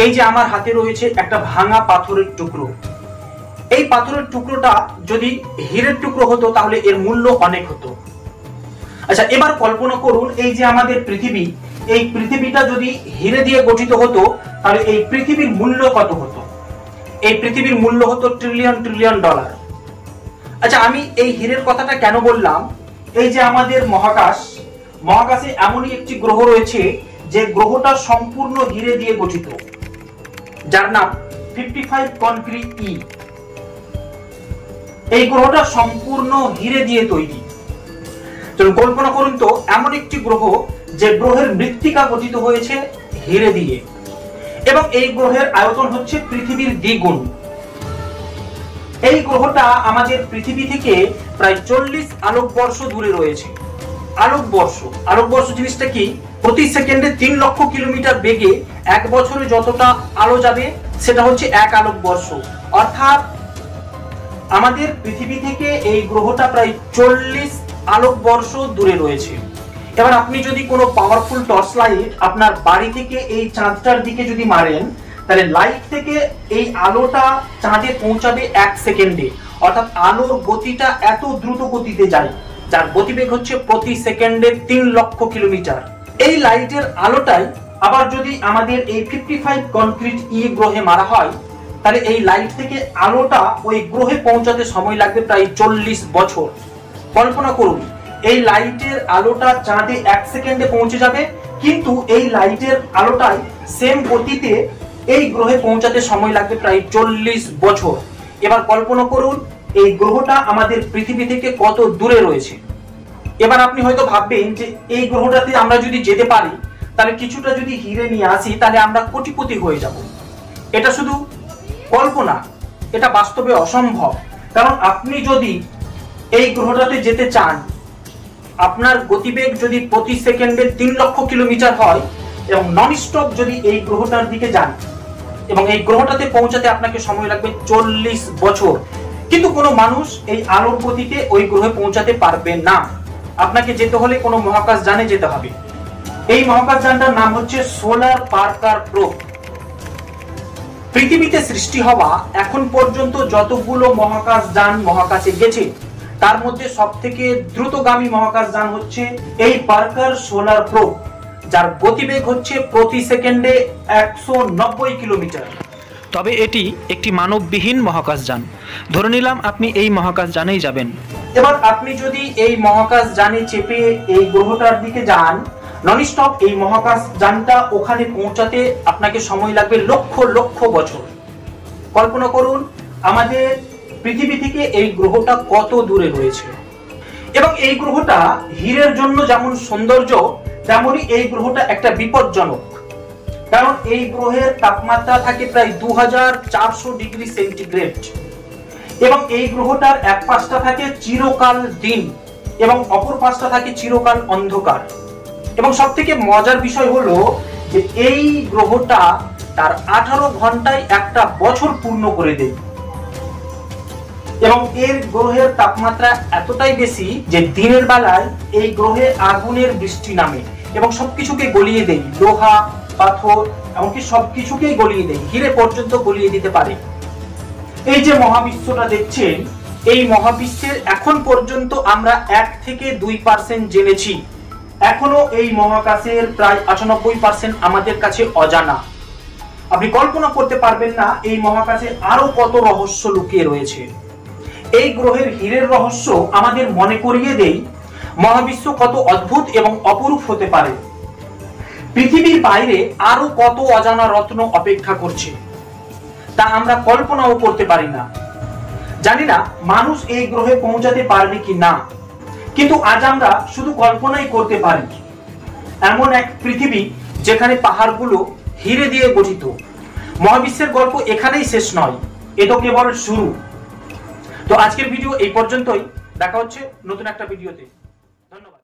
এই যে আমার হাতে রয়েছে একটা ভাঙা পাথরের টুকরো। এই পাথরের টুকরোটা যদি হীরের টুকরো হতো তাহলে এর মূল্য অনেক হতো। আচ্ছা, এবার কল্পনা করুন এই যে আমাদের পৃথিবী, এই পৃথিবীটা যদি হীরে দিয়ে গঠিত হতো তাহলে এই পৃথিবীর মূল্য কত হতো? এই পৃথিবীর মূল্য হতো ট্রিলিয়ন ট্রিলিয়ন ডলার। আচ্ছা, আমি এই হীরের কথাটা কেন বললাম? এই যে আমাদের মহাকাশে এমনই একটি গ্রহ রয়েছে যে গ্রহটা সম্পূর্ণ হীরে দিয়ে গঠিত, যার নাম 55 কনক্রিট ই। এই গ্রহটা সম্পূর্ণ হীরে দিয়ে তৈরি। কল্পনা করুন তো, এমন একটি গ্রহ যে গ্রহের মৃত্তিকা গঠিত হয়েছে হীরে দিয়ে, এবং এই গ্রহের আয়তন হচ্ছে পৃথিবীর দ্বিগুণ। এই গ্রহটা আমাদের পৃথিবী থেকে প্রায় 40 আলোকবর্ষ দূরে রয়েছে। আলোকবর্ষ জিনিসটা কি? প্রতি সেকেন্ডে 3 লক্ষ কিলোমিটার বেগে এক বছরে যতটা আলো যাবে সেটা হচ্ছে 1 আলোকবর্ষ। অর্থাৎ আমাদের পৃথিবী থেকে এই গ্রহটা প্রায় 40 আলোকবর্ষ দূরে রয়েছে। এবার আপনি যদি কোনো পাওয়ারফুল টর্চ লাইট আপনার বাড়ি থেকে এই চাঁদটার দিকে যদি মারেন, তাহলে লাইট থেকে এই আলোটা চাঁদে পৌঁছাবে 1 সেকেন্ডে। অর্থাৎ আলোর গতিটা এত দ্রুত গতিতে যায়, যার গতিবেগ হচ্ছে প্রতি সেকেন্ডে 3 লক্ষ কিলোমিটার। এই লাইটের আলোটাই আবার যদি আমাদের এই 55 কনক্রিট ই গ্রহে মারা হয়, তাহলে এই লাইট থেকে আলোটা ওই গ্রহে পৌঁছাতে সময় লাগবে প্রায় 40 বছর। কল্পনা করুন, এই লাইটের আলোটা চাঁদে 1 সেকেন্ডে পৌঁছে যাবে, কিন্তু এই লাইটের আলোটাই সেম গতিতে এই গ্রহে পৌঁছাতে সময় লাগবে প্রায় 40 বছর। এবার কল্পনা করুন এই গ্রহটা আমাদের পৃথিবী থেকে কত দূরে রয়েছে। এবার আপনি হয়তো ভাববেন যে এই গ্রহটাতে আমরা যদি যেতে পারি, তাহলে কিছুটা যদি হীরে নিয়ে আসি তাহলে আমরা কোটিপতি হয়ে যাব। এটা শুধু কল্পনা, এটা বাস্তবে অসম্ভব। কারণ আপনি যদি এই গ্রহটাতে যেতে চান, আপনার গতিবেগ যদি প্রতি সেকেন্ডে 3 লক্ষ কিলোমিটার হয় এবং নন স্টপ যদি এই গ্রহটার দিকে যান, এবং এই গ্রহটাতে পৌঁছাতে আপনাকে সময় লাগবে 40 বছর, কিন্তু কোনো মানুষ এই আলোর গতিতে ওই গ্রহে পৌঁছাতে পারবে না। আপনাকে যেতে হলে কোনো মহাকাশ যানে যেতে হবে। এই মহাকাশ যানটার নাম হচ্ছে সোলার পার্কার প্রোব। পৃথিবীতে সৃষ্টি হওয়া এখন পর্যন্ত যতগুলো মহাকাশ যান মহাকাশে গেছে, তার মধ্যে সবথেকে দ্রুতগামী মহাকাশ যান হচ্ছে এই পার্কার সোলার প্রোব, যার গতিবেগ হচ্ছে প্রতি সেকেন্ডে 190 কিলোমিটার। তবে এটি একটি মানববিহীন মহাকাশ যান। ধরে নিলাম আপনি এই মহাকাশ যানেই যাবেন। এবার আপনি যদি এই মহাকাশ যানে চেপে এই গ্রহটার দিকে যান, ননস্টপ এই মহাকাশ যানটা ওখানে পৌঁছাতে আপনাকে সময় লাগবে লক্ষ লক্ষ বছর। কল্পনা করুন আমাদের পৃথিবী থেকে এই গ্রহটা কত দূরে রয়েছে। এবং এই গ্রহটা হীরের জন্য যেমন সৌন্দর্য, তেমনি এই গ্রহটা একটা বিপজ্জনক। কারণ এই গ্রহের তাপমাত্রা থাকে প্রায় 2400 ডিগ্রি সেন্টিগ্রেড, এবং এই গ্রহটার এক পাশটা থাকে চিরকাল দিন এবং অপর পাশটা থাকে চিরকাল অন্ধকার। এবং সব থেকে মজার বিষয় হলো যে এই গ্রহটা তার 18 ঘন্টায় একটা বছর পূর্ণ করে দেয়, এবং এর গ্রহের তাপমাত্রা এতটাই বেশি যে দিনের বেলায় এই গ্রহে আগুনের বৃষ্টি নামে এবং সবকিছুকে গলিয়ে দেয়। লোহা, পাথর, এমনকি সবকিছুকেই গলিয়ে দেয়, হীরে পর্যন্ত গলিয়ে দিতে পারে। এই যে মহাবিশ্বটা দেখছেন, এই মহাবিশ্বের এখন পর্যন্ত আমরা 1 থেকে 2% জেনেছি। এখনো এই মহাকাশের প্রায় 98% আমাদের কাছে অজানা। আপনি কল্পনা করতে পারবেন না এই মহাকাশে আরো কত রহস্য লুকিয়ে রয়েছে। এই গ্রহের হীরের রহস্য আমাদের মনে করিয়ে দেয় মহাবিশ্ব কত অদ্ভুত এবং অপরূপ হতে পারে। পৃথিবীর বাইরে আরো কত অজানা রত্ন অপেক্ষা করছে, তা আমরা কল্পনাও করতে পারি না। জানি না মানুষ এই গ্রহে পৌঁছাতে পারবে কি না, কিন্তু আজ আমরা শুধু কল্পনাই করতে পারি এমন এক পৃথিবী যেখানে পাহাড়গুলো হীরে দিয়ে গঠিত। মহাবিশ্বের গল্প এখানেই শেষ নয়, এ তো কেবল শুরু। তো আজকের ভিডিও এই পর্যন্তই, দেখা হচ্ছে নতুন একটা ভিডিওতে। ধন্যবাদ।